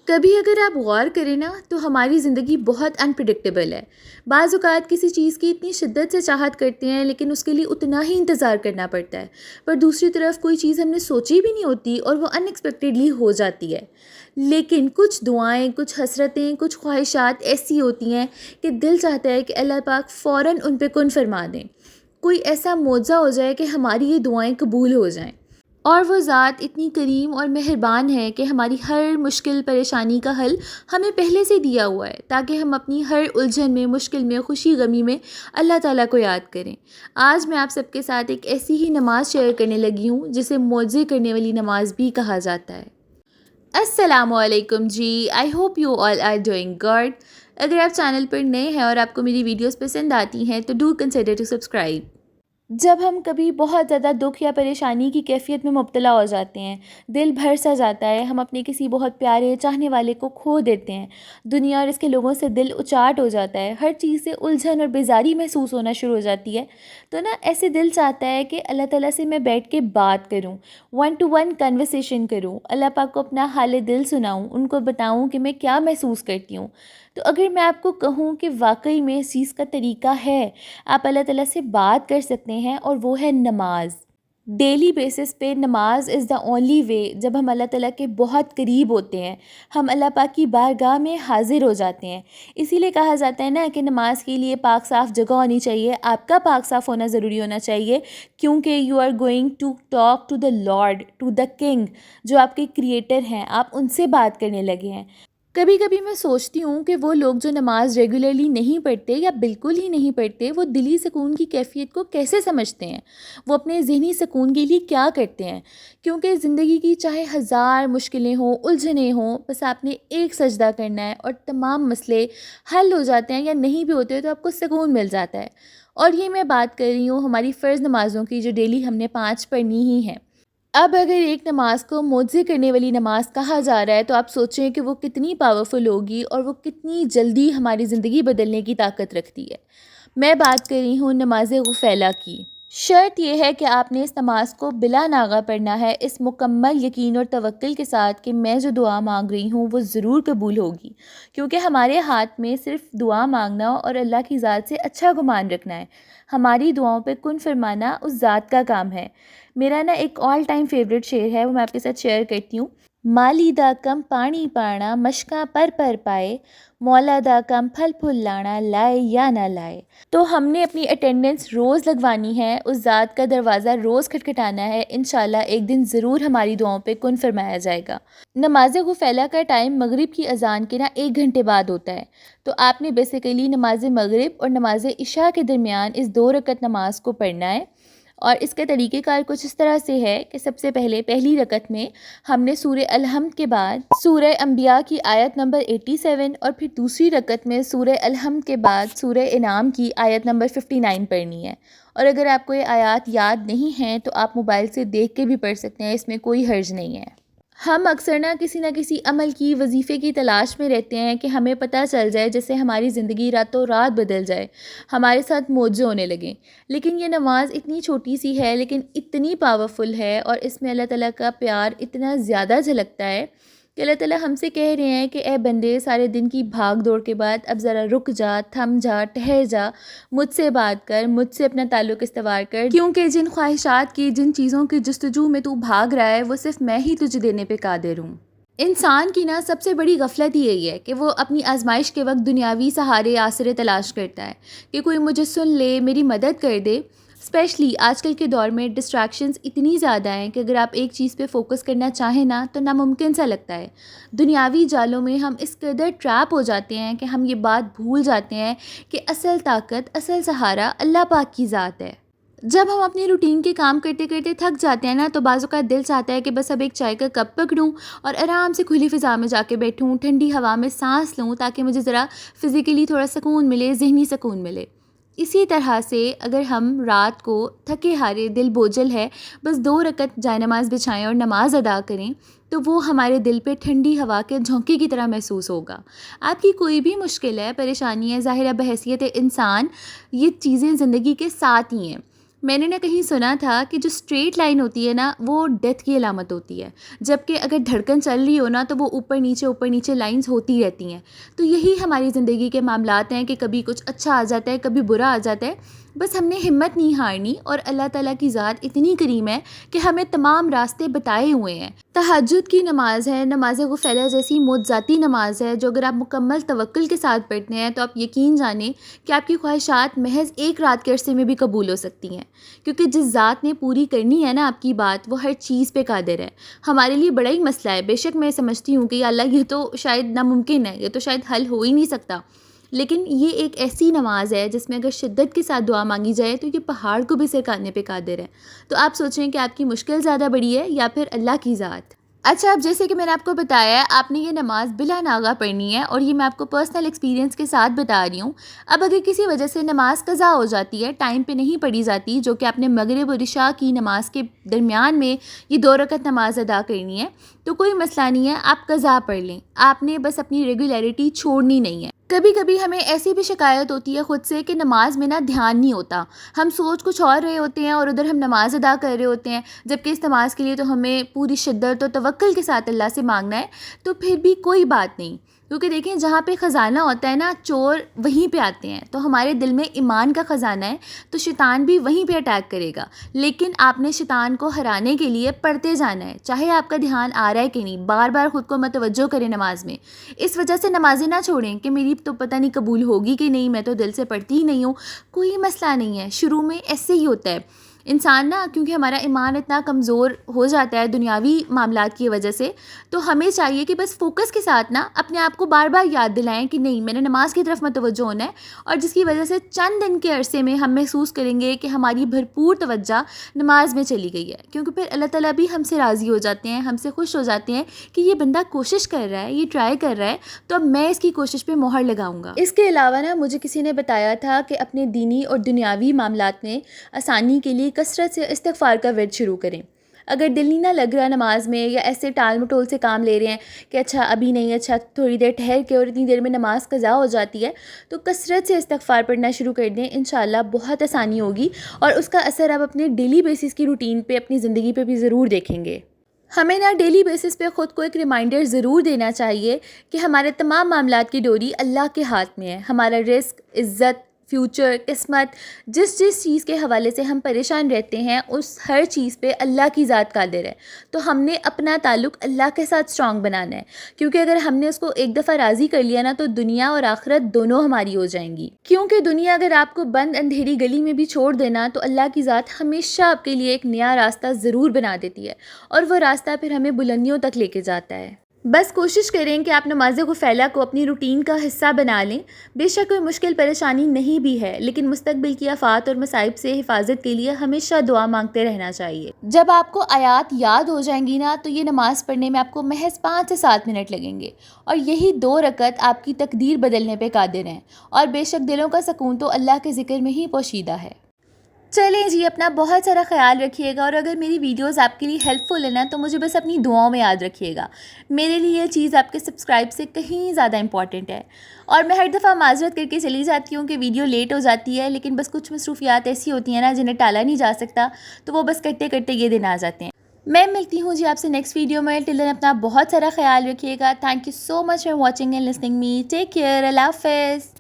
کبھی اگر آپ غور کریں نا تو ہماری زندگی بہت انپریڈکٹیبل ہے۔ بعض اوقات کسی چیز کی اتنی شدت سے چاہت کرتے ہیں لیکن اس کے لیے اتنا ہی انتظار کرنا پڑتا ہے، پر دوسری طرف کوئی چیز ہم نے سوچی بھی نہیں ہوتی اور وہ ان ایکسپیکٹڈلی ہو جاتی ہے۔ لیکن کچھ دعائیں، کچھ حسرتیں، کچھ خواہشات ایسی ہوتی ہیں کہ دل چاہتا ہے کہ اللہ پاک فوراً ان پہ کن فرما دیں، کوئی ایسا معجزہ ہو جائے کہ ہماری یہ دعائیں قبول ہو جائیں۔ اور وہ ذات اتنی کریم اور مہربان ہے کہ ہماری ہر مشکل پریشانی کا حل ہمیں پہلے سے دیا ہوا ہے، تاکہ ہم اپنی ہر الجھن میں، مشکل میں، خوشی غمی میں اللہ تعالیٰ کو یاد کریں۔ آج میں آپ سب کے ساتھ ایک ایسی ہی نماز شیئر کرنے لگی ہوں جسے معجزے کرنے والی نماز بھی کہا جاتا ہے۔ السلام علیکم جی، I hope you all are doing good. اگر آپ چینل پر نئے ہیں اور آپ کو میری ویڈیوز پسند آتی ہیں تو ڈو کنسیڈر ٹو سبسکرائب۔ جب ہم کبھی بہت زیادہ دکھ یا پریشانی کی کیفیت میں مبتلا ہو جاتے ہیں، دل بھر سا جاتا ہے، ہم اپنے کسی بہت پیارے چاہنے والے کو کھو دیتے ہیں، دنیا اور اس کے لوگوں سے دل اچاٹ ہو جاتا ہے، ہر چیز سے الجھن اور بیزاری محسوس ہونا شروع ہو جاتی ہے، تو ایسے دل چاہتا ہے کہ اللہ تعالیٰ سے میں بیٹھ کے بات کروں، 1-to-1 کنورسیشن کروں، اللہ پاک کو اپنا حال دل سناؤں، ان کو بتاؤں کہ میں کیا محسوس کرتی ہوں۔ تو اگر میں آپ کو کہوں کہ واقعی میں اس چیز کا طریقہ ہے، آپ اللہ تعالیٰ سے بات کر سکتے ہیں، اور وہ ہے نماز۔ ڈیلی بیسس پہ نماز از دا اونلی وے جب ہم اللہ تعالیٰ کے بہت قریب ہوتے ہیں، ہم اللہ پاک کی بارگاہ میں حاضر ہو جاتے ہیں۔ اسی لیے کہا جاتا ہے نا کہ نماز کے لیے پاک صاف جگہ ہونی چاہیے، آپ کا پاک صاف ہونا ضروری ہونا چاہیے، کیونکہ you are going to talk to the lord, to the king, جو آپ کے کریٹر ہیں، آپ ان سے بات کرنے لگے ہیں۔ کبھی کبھی میں سوچتی ہوں کہ وہ لوگ جو نماز ریگولرلی نہیں پڑھتے یا بالکل ہی نہیں پڑھتے، وہ دلی سکون کی کیفیت کو کیسے سمجھتے ہیں، وہ اپنے ذہنی سکون کے لیے کیا کرتے ہیں؟ کیونکہ زندگی کی چاہے ہزار مشکلیں ہوں، الجھنیں ہوں، بس آپ نے ایک سجدہ کرنا ہے اور تمام مسئلے حل ہو جاتے ہیں، یا نہیں بھی ہوتے تو آپ کو سکون مل جاتا ہے۔ اور یہ میں بات کر رہی ہوں ہماری فرض نمازوں کی، جو ڈیلی ہم نے 5 پڑھنی ہی ہیں۔ اب اگر ایک نماز کو معجزے کرنے والی نماز کہا جا رہا ہے تو آپ سوچیں کہ وہ کتنی پاورفل ہوگی اور وہ کتنی جلدی ہماری زندگی بدلنے کی طاقت رکھتی ہے۔ میں بات کر رہی ہوں نماز غفیلہ کی۔ شرط یہ ہے کہ آپ نے اس نماز کو بلا ناغہ پڑھنا ہے، اس مکمل یقین اور توکل کے ساتھ کہ میں جو دعا مانگ رہی ہوں وہ ضرور قبول ہوگی، کیونکہ ہمارے ہاتھ میں صرف دعا مانگنا اور اللہ کی ذات سے اچھا گمان رکھنا ہے۔ ہماری دعاؤں پہ کن فرمانا اس ذات کا کام ہے۔ میرا ایک آل ٹائم فیوریٹ شعر ہے، وہ میں آپ کے ساتھ شیئر کرتی ہوں۔ مالی دا کم پانی پانا، مشکاں پر پائے، مولا دا کم پھل پھل لانا، لائے یا نہ لائے۔ تو ہم نے اپنی اٹینڈنس روز لگوانی ہے، اس ذات کا دروازہ روز کھٹکھٹانا ہے، انشاءاللہ ایک دن ضرور ہماری دعاؤں پہ کن فرمایا جائے گا۔ نماز غفیلہ کا ٹائم مغرب کی اذان کے 1 گھنٹے بعد ہوتا ہے، تو آپ نے بیسیکلی نماز مغرب اور نماز عشاء کے درمیان اس 2 رکعت نماز کو پڑھنا ہے۔ اور اس کا طریقہ کار کچھ اس طرح سے ہے کہ سب سے پہلے پہلی رکعت میں ہم نے سورہ الحمد کے بعد سورہ انبیاء کی آیت نمبر 87، اور پھر دوسری رکعت میں سورہ الحمد کے بعد سورہ انعام کی آیت نمبر 59 پڑھنی ہے۔ اور اگر آپ کو یہ آیات یاد نہیں ہیں تو آپ موبائل سے دیکھ کے بھی پڑھ سکتے ہیں، اس میں کوئی حرج نہیں ہے۔ ہم اکثر کسی نہ کسی عمل کی، وظیفے کی تلاش میں رہتے ہیں کہ ہمیں پتہ چل جائے، جیسے ہماری زندگی راتوں رات بدل جائے، ہمارے ساتھ معجزے ہونے لگیں۔ لیکن یہ نماز اتنی چھوٹی سی ہے لیکن اتنی پاورفل ہے، اور اس میں اللہ تعالیٰ کا پیار اتنا زیادہ جھلکتا ہے کہ اللہ تعالیٰ ہم سے کہہ رہے ہیں کہ اے بندے، سارے دن کی بھاگ دوڑ کے بعد اب ذرا رک جا، تھم جا، ٹھہر جا، مجھ سے بات کر، مجھ سے اپنا تعلق استوار کر، کیونکہ جن خواہشات کی، جن چیزوں کی جستجو میں تو بھاگ رہا ہے، وہ صرف میں ہی تجھے دینے پہ قادر ہوں۔ انسان کی سب سے بڑی غفلت یہی ہے کہ وہ اپنی آزمائش کے وقت دنیاوی سہارے، آسرے تلاش کرتا ہے کہ کوئی مجھے سن لے، میری مدد کر دے۔ اسپیشلی آج کل کے دور میں ڈسٹریکشنز اتنی زیادہ ہیں کہ اگر آپ ایک چیز پہ فوکس کرنا چاہیں تو ناممکن سا لگتا ہے۔ دنیاوی جالوں میں ہم اس قدر ٹریپ ہو جاتے ہیں کہ ہم یہ بات بھول جاتے ہیں کہ اصل طاقت، اصل سہارا اللہ پاک کی ذات ہے۔ جب ہم اپنی روٹین کے کام کرتے کرتے تھک جاتے ہیں تو بعض اوقات دل چاہتا ہے کہ بس اب ایک چائے کا کپ پکڑوں اور آرام سے کھلی فضا میں جا کے بیٹھوں، ٹھنڈی ہوا میں سانس لوں، تاکہ مجھے ذرا فزیکلی تھوڑا سکون ملے، ذہنی سکون ملے۔ اسی طرح سے اگر ہم رات کو تھکے ہارے، دل بوجھل ہے، بس 2 رکعت جائے نماز بچھائیں اور نماز ادا کریں، تو وہ ہمارے دل پہ ٹھنڈی ہوا کے جھونکے کی طرح محسوس ہوگا۔ آپ کی کوئی بھی مشکل ہے، پریشانی ہے، ظاہرہ بحیثیت انسان یہ چیزیں زندگی کے ساتھ ہی ہیں۔ میں نے کہیں سنا تھا کہ جو اسٹریٹ لائن ہوتی ہے نا وہ ڈیتھ کی علامت ہوتی ہے، جبکہ اگر دھڑکن چل رہی ہو نا تو وہ اوپر نیچے لائنز ہوتی رہتی ہیں. تو یہی ہماری زندگی کے معاملات ہیں کہ کبھی کچھ اچھا آ جاتا ہے، کبھی برا آ جاتا ہے. بس ہم نے ہمت نہیں ہارنی، اور اللہ تعالیٰ کی ذات اتنی کریم ہے کہ ہمیں تمام راستے بتائے ہوئے ہیں. تہجد کی نماز ہے، نماز غفیلہ جیسی معجزاتی نماز ہے جو اگر آپ مکمل توکل کے ساتھ پڑھتے ہیں تو آپ یقین جانیں کہ آپ کی خواہشات محض ایک رات کے عرصے میں بھی قبول ہو سکتی ہیں، کیونکہ جس ذات نے پوری کرنی ہے نا آپ کی بات، وہ ہر چیز پہ قادر ہے. ہمارے لیے بڑا ہی مسئلہ ہے، بے شک میں سمجھتی ہوں کہ یا اللہ یہ تو شاید ناممکن ہے، یہ تو شاید حل ہو ہی نہیں سکتا، لیکن یہ ایک ایسی نماز ہے جس میں اگر شدت کے ساتھ دعا مانگی جائے تو یہ پہاڑ کو بھی سر کرنے پہ قادر ہے. تو آپ سوچیں کہ آپ کی مشکل زیادہ بڑی ہے یا پھر اللہ کی ذات. اچھا، اب جیسے کہ میں نے آپ کو بتایا ہے، آپ نے یہ نماز بلا ناغہ پڑھنی ہے، اور یہ میں آپ کو پرسنل ایکسپیرینس کے ساتھ بتا رہی ہوں. اب اگر کسی وجہ سے نماز قضا ہو جاتی ہے، ٹائم پہ نہیں پڑھی جاتی، جو کہ آپ نے مغرب اور عشاء کی نماز کے درمیان میں یہ 2 رکعت نماز ادا کرنی ہے، تو کوئی مسئلہ نہیں ہے، آپ قضا پڑھ لیں. آپ نے بس اپنی ریگولیرٹی چھوڑنی نہیں ہے. کبھی کبھی ہمیں ایسی بھی شکایت ہوتی ہے خود سے کہ نماز میں دھیان نہیں ہوتا، ہم سوچ کچھ اور رہے ہوتے ہیں اور ادھر ہم نماز ادا کر رہے ہوتے ہیں، جبکہ اس نماز کے لیے تو ہمیں پوری شدت و توکل کے ساتھ اللہ سے مانگنا ہے. تو پھر بھی کوئی بات نہیں، کیونکہ دیکھیں جہاں پہ خزانہ ہوتا ہے نا، چور وہیں پہ آتے ہیں. تو ہمارے دل میں ایمان کا خزانہ ہے تو شیطان بھی وہیں پہ اٹیک کرے گا، لیکن آپ نے شیطان کو ہرانے کے لیے پڑھتے جانا ہے، چاہے آپ کا دھیان آ رہا ہے کہ نہیں. بار بار خود کو متوجہ کریں نماز میں. اس وجہ سے نمازیں نہ چھوڑیں کہ میری تو پتہ نہیں قبول ہوگی کہ نہیں، میں تو دل سے پڑھتی ہی نہیں ہوں. کوئی مسئلہ نہیں ہے، شروع میں ایسے ہی ہوتا ہے انسان نا، کیونکہ ہمارا ایمان اتنا کمزور ہو جاتا ہے دنیاوی معاملات کی وجہ سے. تو ہمیں چاہیے کہ بس فوکس کے ساتھ نا اپنے آپ کو بار بار یاد دلائیں کہ نہیں، میں نے نماز کی طرف متوجہ ہونا ہے، اور جس کی وجہ سے چند دن کے عرصے میں ہم محسوس کریں گے کہ ہماری بھرپور توجہ نماز میں چلی گئی ہے. کیونکہ پھر اللہ تعالیٰ بھی ہم سے راضی ہو جاتے ہیں، ہم سے خوش ہو جاتے ہیں کہ یہ بندہ کوشش کر رہا ہے، یہ ٹرائی کر رہا ہے، تو اب میں اس کی کوشش پہ مہر لگاؤں گا. اس کے علاوہ نا مجھے کسی نے بتایا تھا کہ اپنے دینی اور دنیاوی معاملات میں آسانی کے لیے کثرت سے استغفار کا ورد شروع کریں. اگر دل نہیں نہ لگ رہا نماز میں، یا ایسے ٹال مٹول سے کام لے رہے ہیں کہ اچھا ابھی نہیں، اچھا تھوڑی دیر ٹھہر کے، اور اتنی دیر میں نماز قضا ہو جاتی ہے، تو کثرت سے استغفار پڑھنا شروع کر دیں. انشاءاللہ بہت آسانی ہوگی، اور اس کا اثر آپ اپنے ڈیلی بیسس کی روٹین پہ، اپنی زندگی پہ بھی ضرور دیکھیں گے. ہمیں ڈیلی بیسس پہ خود کو ایک ریمائنڈر ضرور دینا چاہیے کہ ہمارے تمام معاملات کی ڈوری اللہ کے ہاتھ میں ہے. ہمارا رزق، عزت، فیوچر، قسمت، جس چیز کے حوالے سے ہم پریشان رہتے ہیں، اس ہر چیز پہ اللہ کی ذات قادر ہے. تو ہم نے اپنا تعلق اللہ کے ساتھ اسٹرانگ بنانا ہے، کیونکہ اگر ہم نے اس کو ایک دفعہ راضی کر لیا نا تو دنیا اور آخرت دونوں ہماری ہو جائیں گی. کیونکہ دنیا اگر آپ کو بند اندھیری گلی میں بھی چھوڑ دینا تو اللہ کی ذات ہمیشہ آپ کے لیے ایک نیا راستہ ضرور بنا دیتی ہے، اور وہ راستہ پھر ہمیں بلندیوں تک لے کے جاتا ہے. بس کوشش کریں کہ آپ نماز غفیلہ کو اپنی روٹین کا حصہ بنا لیں. بے شک کوئی مشکل پریشانی نہیں بھی ہے، لیکن مستقبل کی آفات اور مصائب سے حفاظت کے لیے ہمیشہ دعا مانگتے رہنا چاہیے. جب آپ کو آیات یاد ہو جائیں گی نا تو یہ نماز پڑھنے میں آپ کو محض 5 سے 7 منٹ لگیں گے، اور یہی 2 رکعت آپ کی تقدیر بدلنے پہ قادر ہیں. اور بے شک دلوں کا سکون تو اللہ کے ذکر میں ہی پوشیدہ ہے. چلیں جی، اپنا بہت سارا خیال رکھیے گا، اور اگر میری ویڈیوز آپ کے لیے ہیلپ فل ہے نا تو مجھے بس اپنی دعاؤں میں یاد رکھیے گا. میرے لیے یہ چیز آپ کے سبسکرائب سے کہیں زیادہ امپورٹنٹ ہے. اور میں ہر دفعہ معذرت کر کے چلی جاتی ہوں کہ ویڈیو لیٹ ہو جاتی ہے، لیکن بس کچھ مصروفیات ایسی ہوتی ہیں نا جنہیں ٹالا نہیں جا سکتا، تو وہ بس کرتے کرتے یہ دن آ جاتے ہیں. میں ملتی ہوں جی آپ سے نیکسٹ ویڈیو میں. ٹل دین اپنا بہت سارا خیال رکھیے گا. Thank you so much for watching and listening me. Take care. اللہ حافظ.